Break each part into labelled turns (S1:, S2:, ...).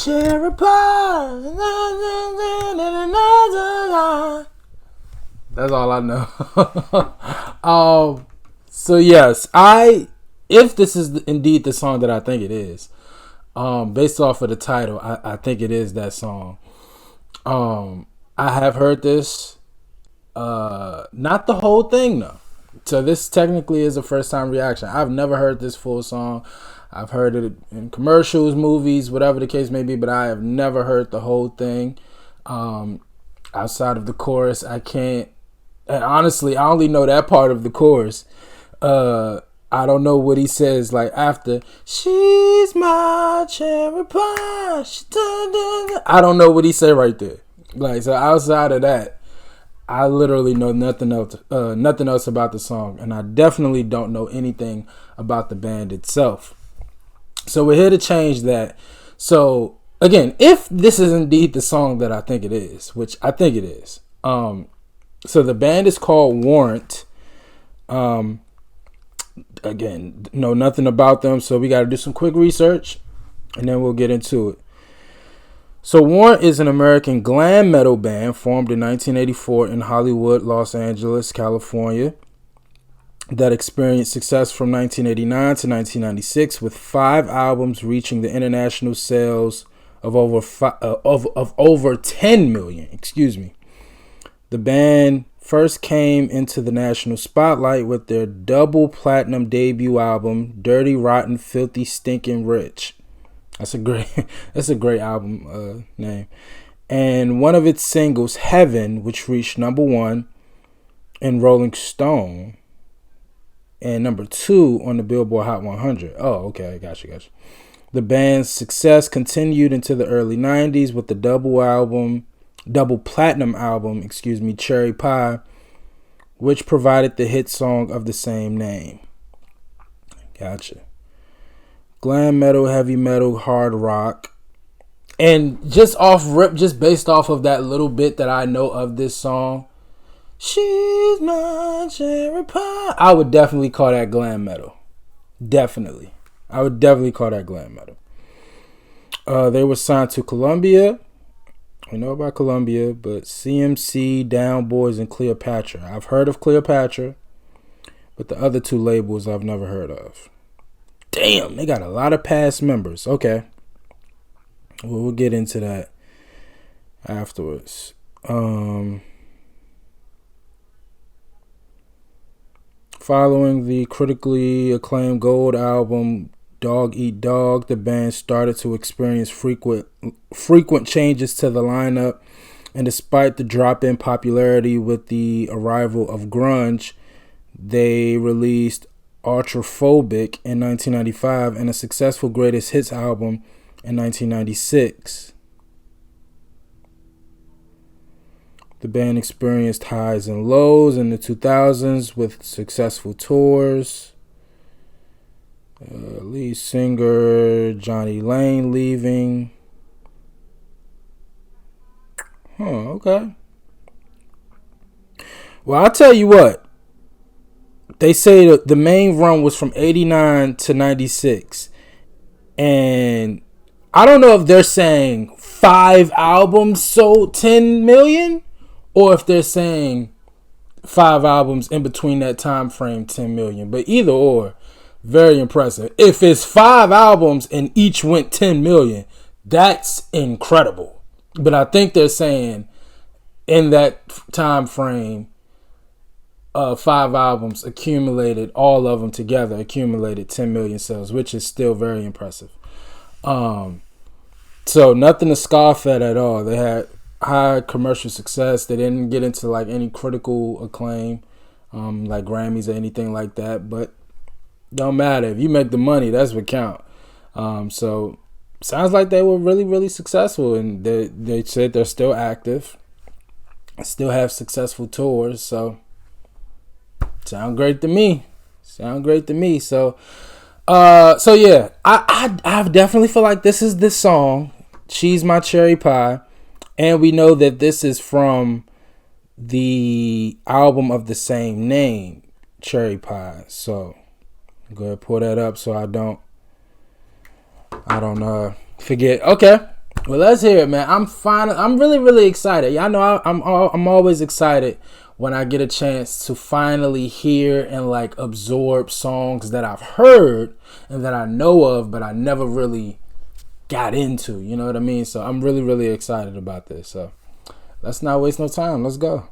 S1: cherry pie. That's all I know. So yes, if this is indeed the song that I think it is, based off of the title, I think it is that song. I have heard this, not the whole thing though. So this technically is a first time reaction. I've never heard this full song. I've heard it in commercials, movies, whatever the case may be, but I have never heard the whole thing. Outside of the chorus, I can't. And honestly, I only know that part of the chorus. I don't know what he says like after. She's my cherry pie. I don't know what he said right there. Like, so outside of that, I literally know nothing else about the song, and I definitely don't know anything about the band itself. So we're here to change that. So again, if this is indeed the song that I think it is, which I think it is, so the band is called Warrant. Again, know nothing about them, so we got to do some quick research, and then we'll get into it. So Warrant is an American glam metal band formed in 1984 in Hollywood, Los Angeles, California, that experienced success from 1989 to 1996 with 5 albums reaching the international sales of over 10 million. Excuse me. The band first came into the national spotlight with their double platinum debut album, Dirty, Rotten, Filthy, Stinkin' Rich. That's a great album name. And one of its singles, Heaven, which reached number 1 in Rolling Stone and number 2 on the Billboard Hot 100. Oh, okay, gotcha. The band's success continued into the early 90s with the double platinum album, Cherry Pie, which provided the hit song of the same name. Gotcha. Glam metal, heavy metal, hard rock. And just off rip, just based off of that little bit that I know of this song, she's my cherry pie, I would definitely call that glam metal. Definitely. I would definitely call that glam metal. They were signed to Columbia. We know about Columbia, but CMC, Down Boys, and Cleopatra. I've heard of Cleopatra, but the other 2 labels I've never heard of. Damn, they got a lot of past members. Okay. Well, we'll get into that afterwards. Following the critically acclaimed gold album Dog Eat Dog, the band started to experience frequent changes to the lineup, and despite the drop in popularity with the arrival of grunge, they released Ultraphobic in 1995 and a successful greatest hits album in 1996. The band experienced highs and lows in the 2000s with successful tours. Lead singer Johnny Lane leaving. Okay. Well, I'll tell you what. They say that the main run was from 89 to 96. And I don't know if they're saying 5 albums sold 10 million or if they're saying 5 albums in between that time frame 10 million. But either or, very impressive. If it's 5 albums and each went 10 million, that's incredible. But I think they're saying in that time frame, 5 albums accumulated, all of them together accumulated 10 million sales, which is still very impressive. So nothing to scoff at all. They had high commercial success. They didn't get into like any critical acclaim, like Grammys or anything like that. But don't matter. If you make the money, that's what count. So sounds like they were really, really successful, and they said they're still active, still have successful tours. So sound great to me. So yeah, I definitely feel like this is this song, She's My Cherry Pie, and we know that this is from the album of the same name, Cherry Pie. So go ahead, pull that up so I don't forget. Okay, Well, let's hear it, man. I'm really, really excited. Y'all know I'm always excited when I get a chance to finally hear and like absorb songs that I've heard and that I know of, but I never really got into. You know what I mean? So I'm really, really excited about this. So let's not waste no time. Let's go.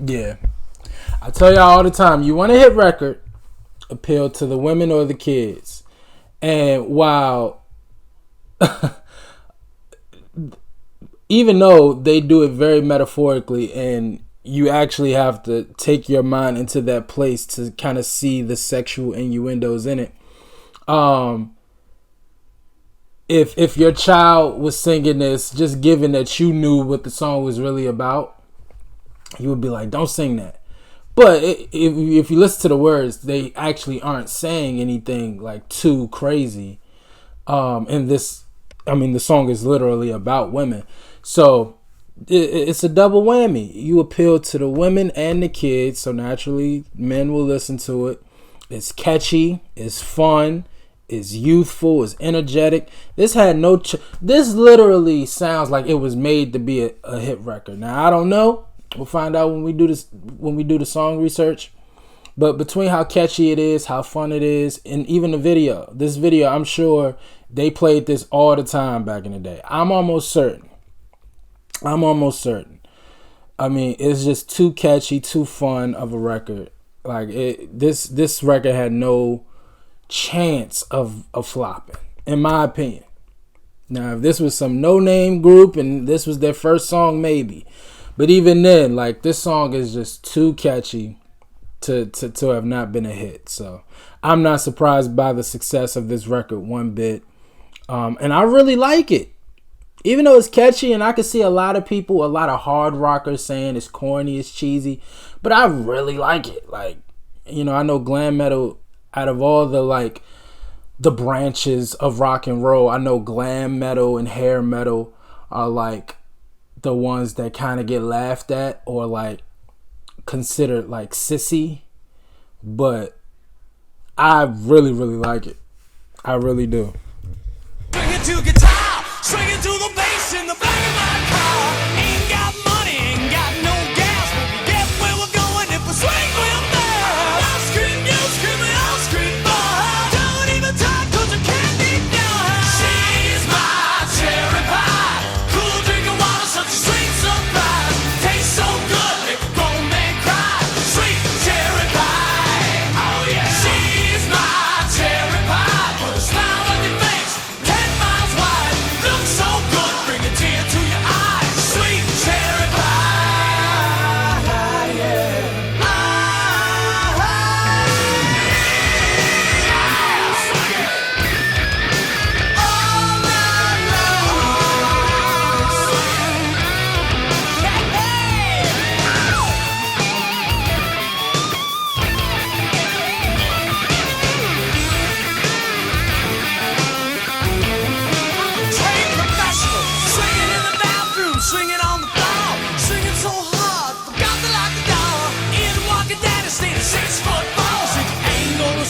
S1: Yeah. I tell y'all all the time, you want a hit record, appeal to the women or the kids. And while, even though they do it very metaphorically and you actually have to take your mind into that place to kind of see the sexual innuendos in it. If your child was singing this, just given that you knew what the song was really about, you would be like, don't sing that. But if you listen to the words, they actually aren't saying anything like too crazy. And this, I mean, the song is literally about women. So it's a double whammy. You appeal to the women and the kids. So naturally, men will listen to it. It's catchy. It's fun. It's youthful. It's energetic. This had no... this literally sounds like it was made to be a hit record. Now, I don't know. We'll find out when we do this, when we do the song research. But between how catchy it is, how fun it is, and even the video. This video, I'm sure they played this all the time back in the day. I'm almost certain. I mean, it's just too catchy, too fun of a record. Like this record had no chance of flopping, in my opinion. Now, if this was some no-name group and this was their first song, maybe. But even then, like, this song is just too catchy to have not been a hit. So I'm not surprised by the success of this record one bit. And I really like it. Even though it's catchy, and I can see a lot of people, a lot of hard rockers saying it's corny, it's cheesy. But I really like it. Like, you know, I know glam metal, out of all the, like, the branches of rock and roll, I know glam metal and hair metal are, like, the ones that kind of get laughed at or like considered like sissy, but I really, really like it. I really do.
S2: Swing it to guitar, swing it to the bass in the back of my car. Ain't got money, ain't got no gas, but we get where we're going if we swing real fast. I'll scream, you scream, and I'll scream more. Don't even talk 'cause I can't ignore her. She's my cherry pie, cool drinking water, such a sweet surprise. Tastes so good, make a grown man cry. Sweet cherry pie, oh yeah. She's my cherry pie, put a smile on your face, 10 miles wide.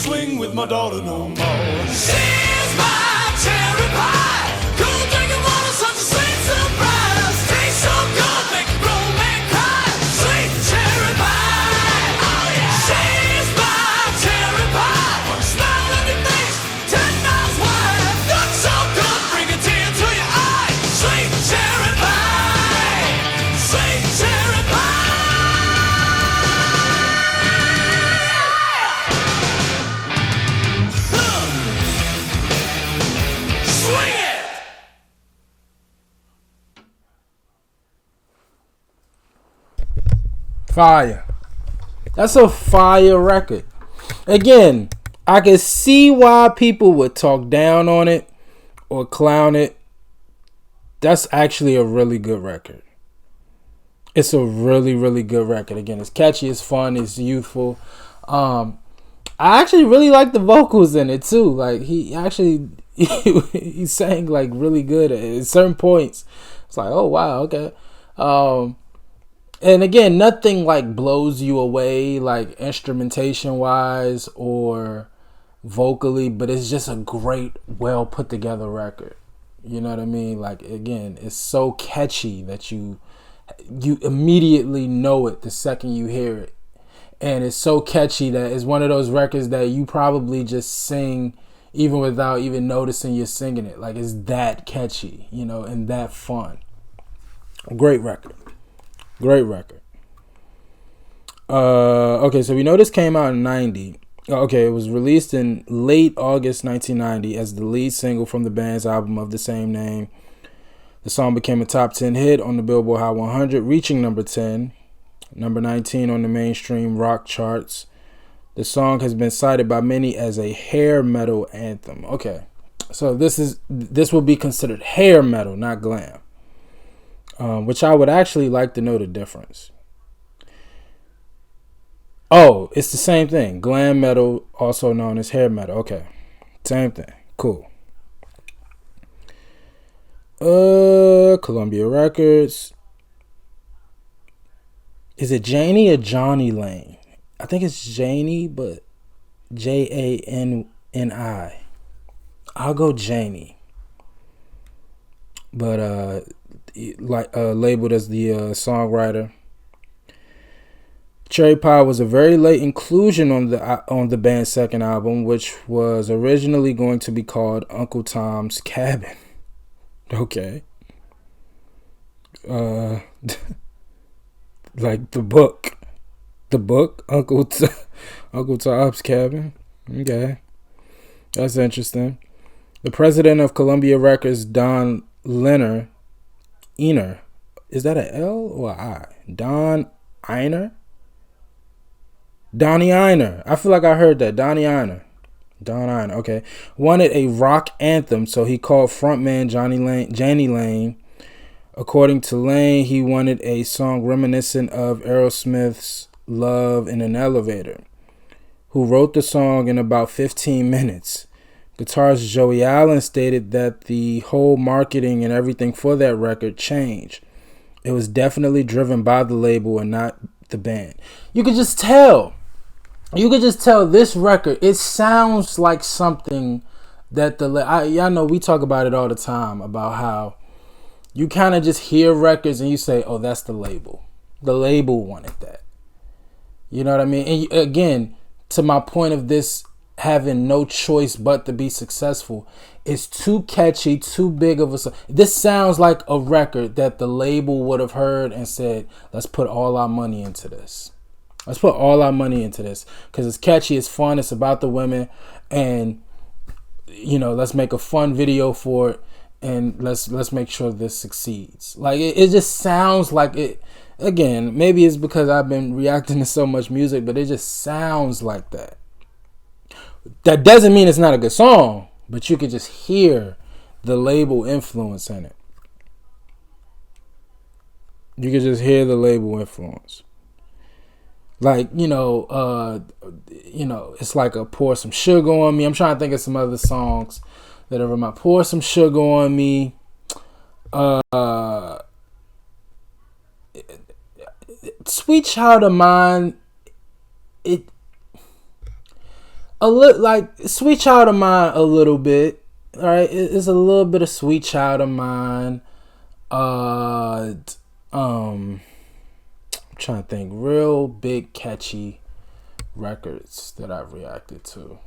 S2: swing with my daughter no more. She's my cherry pie, cool drinking water, such a sweet surprise. Tastes so good, make a grown man cry. Sweet cherry pie, oh yeah. She's my cherry pie, smile on your face, 10 miles wide. Looks so good, bring a tear to your eye. Sweet cherry pie, sweet cherry pie. Swing it!
S1: Fire. That's a fire record. Again, I can see why people would talk down on it or clown it. That's actually a really good record. It's a really, really good record. Again, it's catchy, it's fun, it's youthful. I actually really like the vocals in it too. Like he actually he sang like really good at certain points. It's like, oh wow, okay. And again, nothing like blows you away like instrumentation wise or vocally, but it's just a great, well put together record. You know what I mean? Like again, it's so catchy that you immediately know it the second you hear it. And it's so catchy that it's one of those records that you probably just sing even without even noticing you're singing it. Like it's that catchy, you know, and that fun. Great record. Great record. Okay, so we know this came out in 90. Okay, it was released in late August 1990 as the lead single from the band's album of the same name. The song became a top 10 hit on the Billboard Hot 100, reaching number 10, number 19 on the mainstream rock charts. The song has been cited by many as a hair metal anthem. Okay, so this will be considered hair metal, not glam. Which I would actually like to know the difference. Oh, it's the same thing. Glam metal, also known as hair metal. Okay, same thing. Cool. Columbia Records. Is it Janie or Johnny Lane? I think it's Janie, but Jani. I'll go Janie. But labeled as the songwriter. Cherry Pie was a very late inclusion on the band's second album, which was originally going to be called Uncle Tom's Cabin. Okay. Like the book Uncle Tom's Cabin. Okay, that's interesting. The president of Columbia Records, Don Leonard Einer. Is that an L or an I? Don Einer? Donnie Einer. I feel like I heard that. Donnie Einer. Don Einer. Okay. Wanted a rock anthem, so he called frontman Jani Lane. According to Lane, he wanted a song reminiscent of Aerosmith's Love in an Elevator, who wrote the song in about 15 minutes. Guitarist Joey Allen stated that the whole marketing and everything for that record changed. It was definitely driven by the label and not the band. You could just tell. This record, it sounds like something that y'all know we talk about it all the time, about how you kind of just hear records and you say, oh, that's the label. The label wanted that. You know what I mean? And again, to my point of this having no choice but to be successful, it's too catchy, too big of a song. This sounds like a record that the label would have heard and said, let's put all our money into this. Let's put all our money into this because it's catchy, it's fun, it's about the women, and you know, let's make a fun video for it, and let's make sure this succeeds. Like it just sounds like it. Again, maybe it's because I've been reacting to so much music, but it just sounds like that. That doesn't mean it's not a good song, but you could just hear the label influence in it. You could just hear the label influence. Like, it's like a Pour Some Sugar on Me. I'm trying to think of some other songs that are my Pour Some Sugar on Me. Sweet Child of Mine. like Sweet Child of Mine a little bit. All right, it's a little bit of Sweet Child of Mine. I'm trying to think real big catchy records that I've reacted to.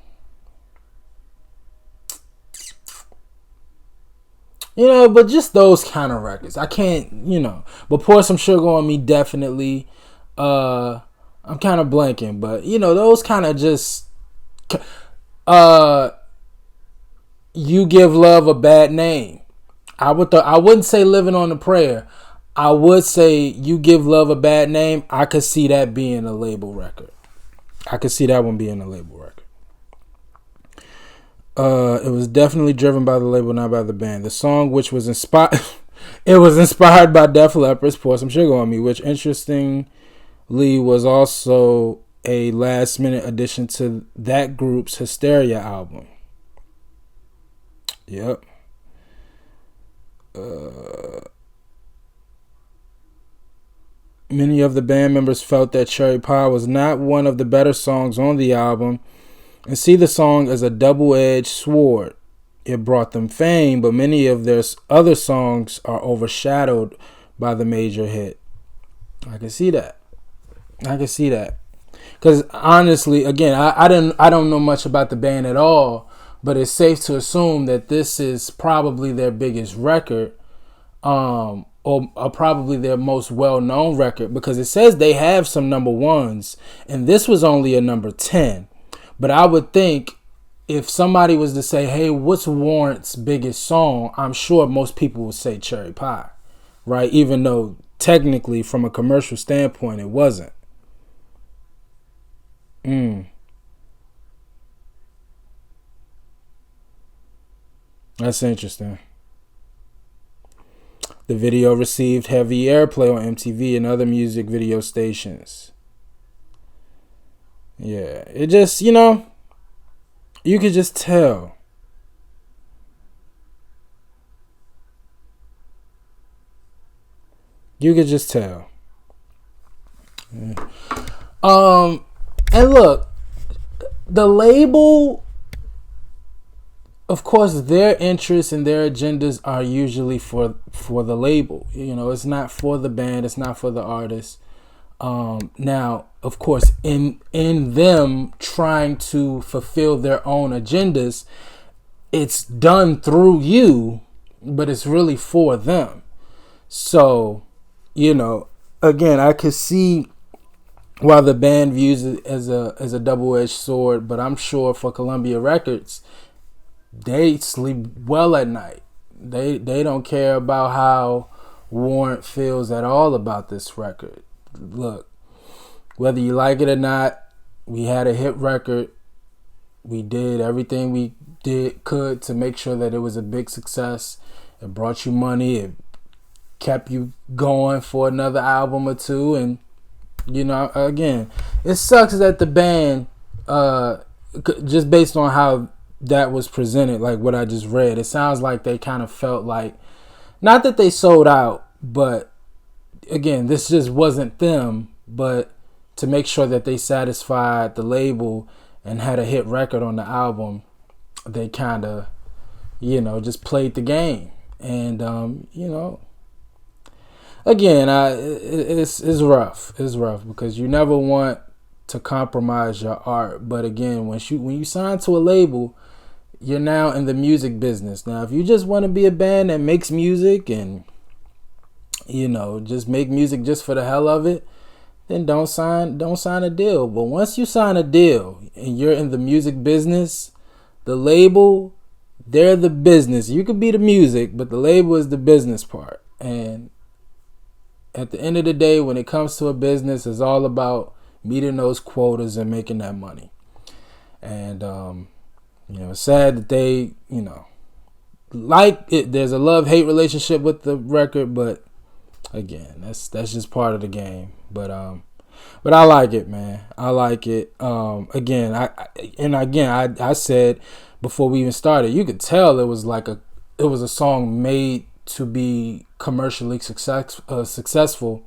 S1: But just those kind of records. I can't, but Pour Some Sugar on Me, definitely. I'm kind of blanking, but those kind of just You Give Love a Bad Name. I wouldn't say Living on a Prayer. I would say You Give Love a Bad Name. I could see that being a label record. I could see that one being a label record. It was definitely driven by the label, not by the band. The song, which was inspired, it was inspired by Def Leppard's "Pour Some Sugar on Me," which interestingly was also a last-minute addition to that group's Hysteria album. Yep. Many of the band members felt that Cherry Pie was not one of the better songs on the album, and see the song as a double-edged sword. It brought them fame, but many of their other songs are overshadowed by the major hit. I can see that. Because honestly, again, I don't know much about the band at all, but it's safe to assume that this is probably their biggest record, or probably their most well-known record, because it says they have some number ones, and this was only a number 10. But I would think if somebody was to say, hey, what's Warrant's biggest song? I'm sure most people would say Cherry Pie, right? Even though technically from a commercial standpoint, it wasn't. That's interesting. The video received heavy airplay on MTV and other music video stations. Yeah, it just, you could just tell. You could just tell. And look, the label, of course, their interests and their agendas are usually for the label. It's not for the band. It's not for the artist. Now, of course, in them trying to fulfill their own agendas, it's done through you, but it's really for them. So, again, I could see why the band views it as a double-edged sword, but I'm sure for Columbia Records, they sleep well at night. They don't care about how Warrant feels at all about this record. Look, whether you like it or not, we had a hit record. We did everything we could to make sure that it was a big success. It brought you money. It kept you going for another album or two. And, again, it sucks that the band, just based on how that was presented, like what I just read, it sounds like they kind of felt like, not that they sold out, but again, this just wasn't them, but to make sure that they satisfied the label and had a hit record on the album, they kind of, just played the game. And, again, it's rough. It's rough because you never want to compromise your art. But again, when you sign to a label, you're now in the music business. Now, if you just want to be a band that makes music and, just make music just for the hell of it, then don't sign a deal. But once you sign a deal and you're in the music business, the label, they're the business. You could be the music, but the label is the business part. And at the end of the day, when it comes to a business, it's all about meeting those quotas and making that money. And, it's sad that they, like it. There's a love-hate relationship with the record, but again, that's just part of the game. But I like it, man. I like it. Again, I said before we even started, you could tell it was a song made to be commercially successful.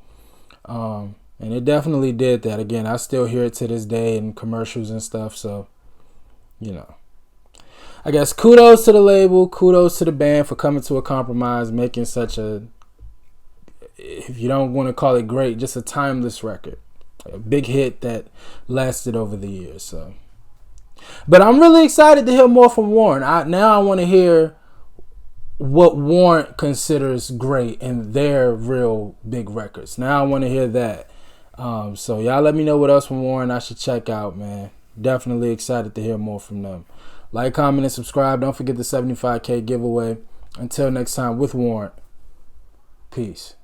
S1: And it definitely did that. Again, I still hear it to this day in commercials and stuff. So you know. I guess kudos to the label, kudos to the band for coming to a compromise, making such a, if you don't want to call it great, just a timeless record. A big hit that lasted over the years. So, but I'm really excited to hear more from Warrant. Now I want to hear what Warrant considers great in their real big records. Now I want to hear that. So y'all let me know what else from Warrant I should check out, man. Definitely excited to hear more from them. Like, comment, and subscribe. Don't forget the 75K giveaway. Until next time with Warrant. Peace.